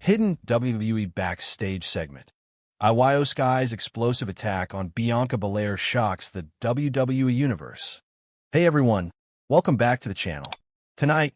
Hidden WWE Backstage segment. IYO SKY's explosive attack on Bianca Belair shocks the WWE Universe. Hey everyone, welcome back to the channel. Tonight,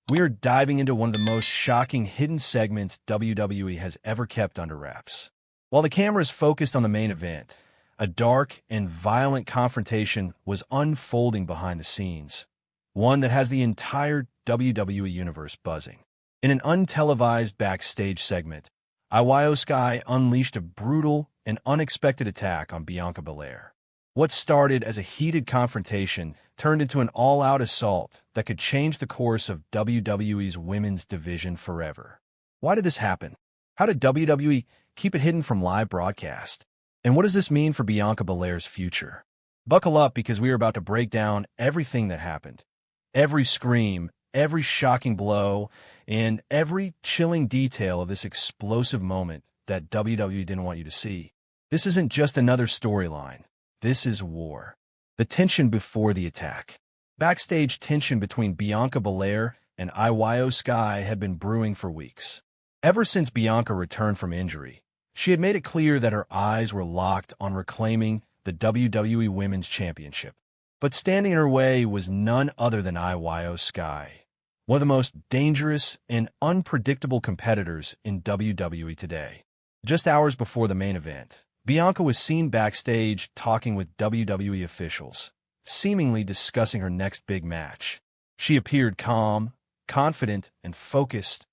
we are diving into one of the most shocking hidden segments WWE has ever kept under wraps. While the camera is focused on the main event, a dark and violent confrontation was unfolding behind the scenes, one that has the entire WWE Universe buzzing. In an untelevised backstage segment, IYO SKY unleashed a brutal and unexpected attack on Bianca Belair. What started as a heated confrontation turned into an all-out assault that could change the course of WWE's women's division forever. Why did this happen? How did WWE keep it hidden from live broadcast? And what does this mean for Bianca Belair's future? Buckle up because we are about to break down everything that happened. Every scream, every shocking blow, and every chilling detail of this explosive moment that WWE didn't want you to see. This isn't just another storyline. This is war. The tension before the attack. Backstage tension between Bianca Belair and IYO SKY had been brewing for weeks. Ever since Bianca returned from injury, she had made it clear that her eyes were locked on reclaiming the WWE Women's Championship. But standing in her way was none other than IYO SKY, one of the most dangerous and unpredictable competitors in WWE today. Just hours before the main event, Bianca was seen backstage talking with WWE officials, seemingly discussing her next big match. She appeared calm, confident, and focused,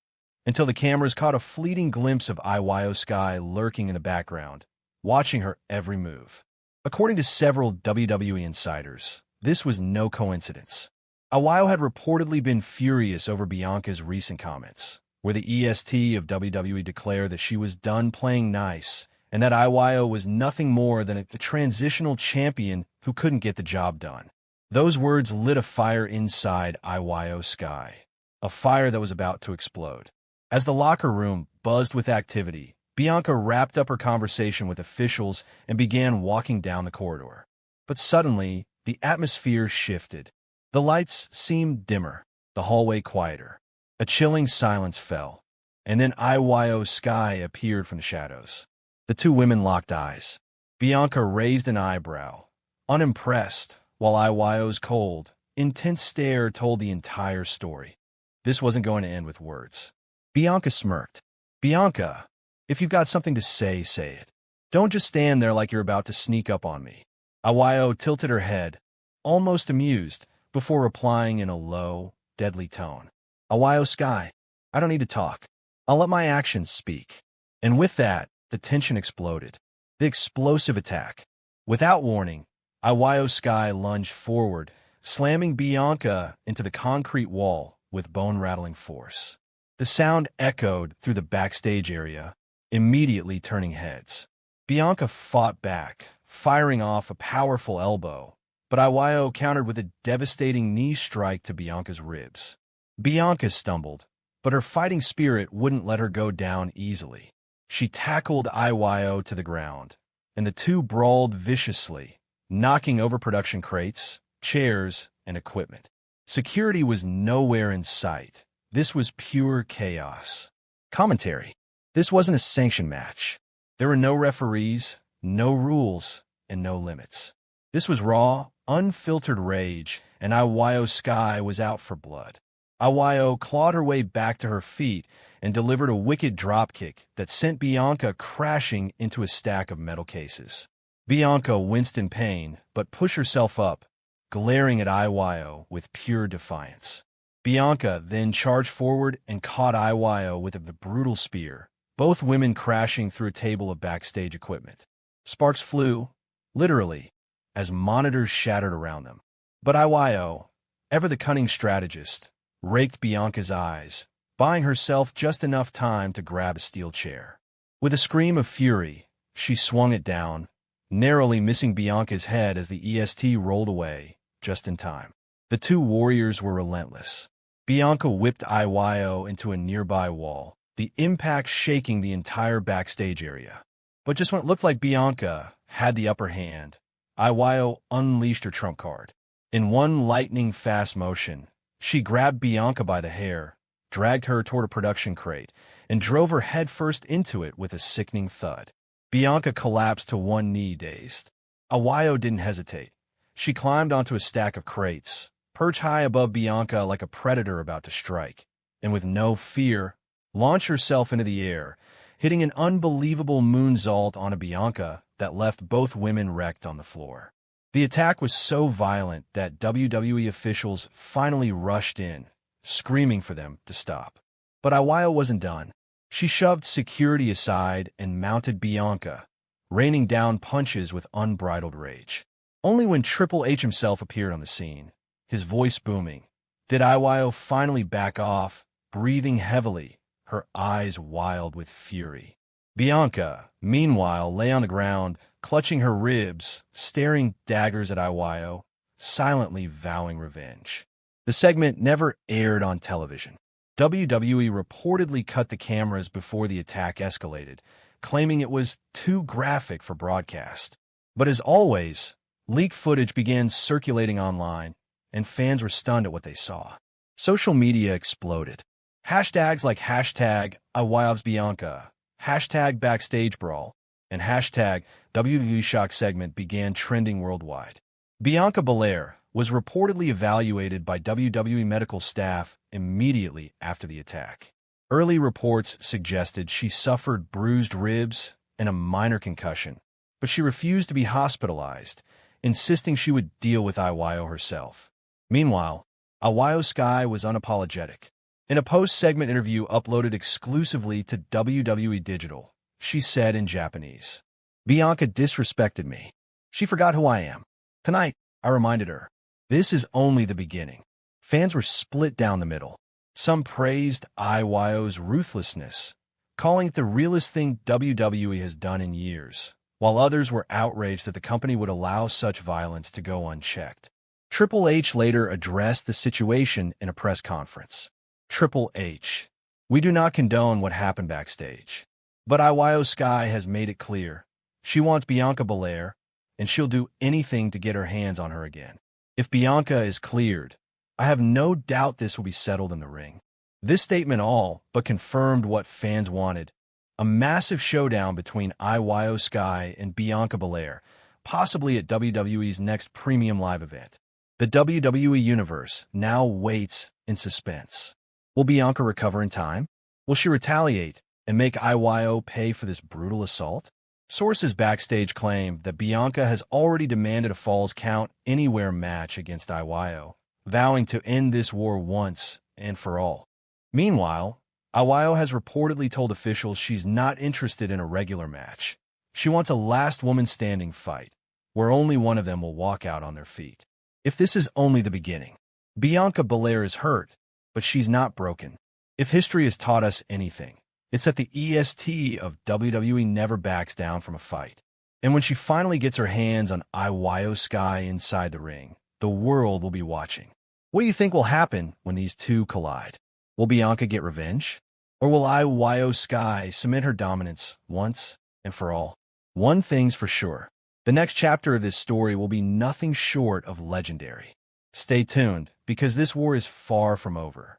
until the cameras caught a fleeting glimpse of IYO SKY lurking in the background, watching her every move. According to several WWE insiders, this was no coincidence. IYO had reportedly been furious over Bianca's recent comments, where the EST of WWE declared that she was done playing nice and that IYO was nothing more than a transitional champion who couldn't get the job done. Those words lit a fire inside IYO SKY, a fire that was about to explode. As the locker room buzzed with activity, Bianca wrapped up her conversation with officials and began walking down the corridor. But suddenly, the atmosphere shifted. The lights seemed dimmer, the hallway quieter. A chilling silence fell, and then IYO SKY appeared from the shadows. The two women locked eyes. Bianca raised an eyebrow, unimpressed, while IYO's cold, intense stare told the entire story. This wasn't going to end with words. Bianca smirked. "Bianca, if you've got something to say, say it. Don't just stand there like you're about to sneak up on me." IYO tilted her head, almost amused, before replying in a low, deadly tone. "IYO SKY, I don't need to talk. I'll let my actions speak." And with that, the tension exploded. The explosive attack. Without warning, IYO SKY lunged forward, slamming Bianca into the concrete wall with bone-rattling force. The sound echoed through the backstage area, immediately turning heads. Bianca fought back, firing off a powerful elbow, but IYO countered with a devastating knee strike to Bianca's ribs. Bianca stumbled, but her fighting spirit wouldn't let her go down easily. She tackled IYO to the ground, and the two brawled viciously, knocking over production crates, chairs, and equipment. Security was nowhere in sight. This was pure chaos. Commentary. This wasn't a sanctioned match. There were no referees, no rules, and no limits. This was raw, unfiltered rage, and IYO SKY was out for blood. IYO clawed her way back to her feet and delivered a wicked dropkick that sent Bianca crashing into a stack of metal cases. Bianca winced in pain, but pushed herself up, glaring at IYO with pure defiance. Bianca then charged forward and caught IYO with a brutal spear, both women crashing through a table of backstage equipment. Sparks flew, literally, as monitors shattered around them. But IYO, ever the cunning strategist, raked Bianca's eyes, buying herself just enough time to grab a steel chair. With a scream of fury, she swung it down, narrowly missing Bianca's head as the EST rolled away, just in time. The two warriors were relentless. Bianca whipped IYO into a nearby wall, the impact shaking the entire backstage area. But just when it looked like Bianca had the upper hand, IYO unleashed her trump card. In one lightning-fast motion, she grabbed Bianca by the hair, dragged her toward a production crate, and drove her headfirst into it with a sickening thud. Bianca collapsed to one knee, dazed. IYO didn't hesitate. She climbed onto a stack of crates, perched high above Bianca like a predator about to strike, and with no fear, launched herself into the air, hitting an unbelievable moonsault onto Bianca that left both women wrecked on the floor. The attack was so violent that WWE officials finally rushed in, screaming for them to stop. But IYO wasn't done. She shoved security aside and mounted Bianca, raining down punches with unbridled rage. Only when Triple H himself appeared on the scene, his voice booming, did IYO finally back off, breathing heavily, her eyes wild with fury. Bianca, meanwhile, lay on the ground, clutching her ribs, staring daggers at IYO, silently vowing revenge. The segment never aired on television. WWE reportedly cut the cameras before the attack escalated, claiming it was too graphic for broadcast. But as always, leaked footage began circulating online, and fans were stunned at what they saw. Social media exploded. Hashtags like hashtag #IYOSBianca, hashtag Backstage Brawl, and hashtag WWE Shock segment began trending worldwide. Bianca Belair was reportedly evaluated by WWE medical staff immediately after the attack. Early reports suggested she suffered bruised ribs and a minor concussion, but she refused to be hospitalized, insisting she would deal with IYO herself. Meanwhile, IYO SKY was unapologetic. In a post-segment interview uploaded exclusively to WWE Digital, she said in Japanese, "Bianca disrespected me. She forgot who I am. Tonight, I reminded her. This is only the beginning." Fans were split down the middle. Some praised IYO's ruthlessness, calling it the realest thing WWE has done in years, while others were outraged that the company would allow such violence to go unchecked. Triple H later addressed the situation in a press conference. Triple H: "We do not condone what happened backstage. But IYO SKY has made it clear. She wants Bianca Belair, and she'll do anything to get her hands on her again. If Bianca is cleared, I have no doubt this will be settled in the ring." This statement all but confirmed what fans wanted: a massive showdown between IYO SKY and Bianca Belair, possibly at WWE's next premium live event. The WWE Universe now waits in suspense. Will Bianca recover in time? Will she retaliate and make IYO pay for this brutal assault? Sources backstage claim that Bianca has already demanded a Falls Count Anywhere match against IYO, vowing to end this war once and for all. Meanwhile, IYO has reportedly told officials she's not interested in a regular match. She wants a last woman standing fight, where only one of them will walk out on their feet. If this is only the beginning, Bianca Belair is hurt, but she's not broken. If history has taught us anything, it's that the EST of WWE never backs down from a fight. And when she finally gets her hands on IYO SKY inside the ring, the world will be watching. What do you think will happen when these two collide? Will Bianca get revenge? Or will IYO SKY cement her dominance once and for all? One thing's for sure: the next chapter of this story will be nothing short of legendary. Stay tuned, because this war is far from over.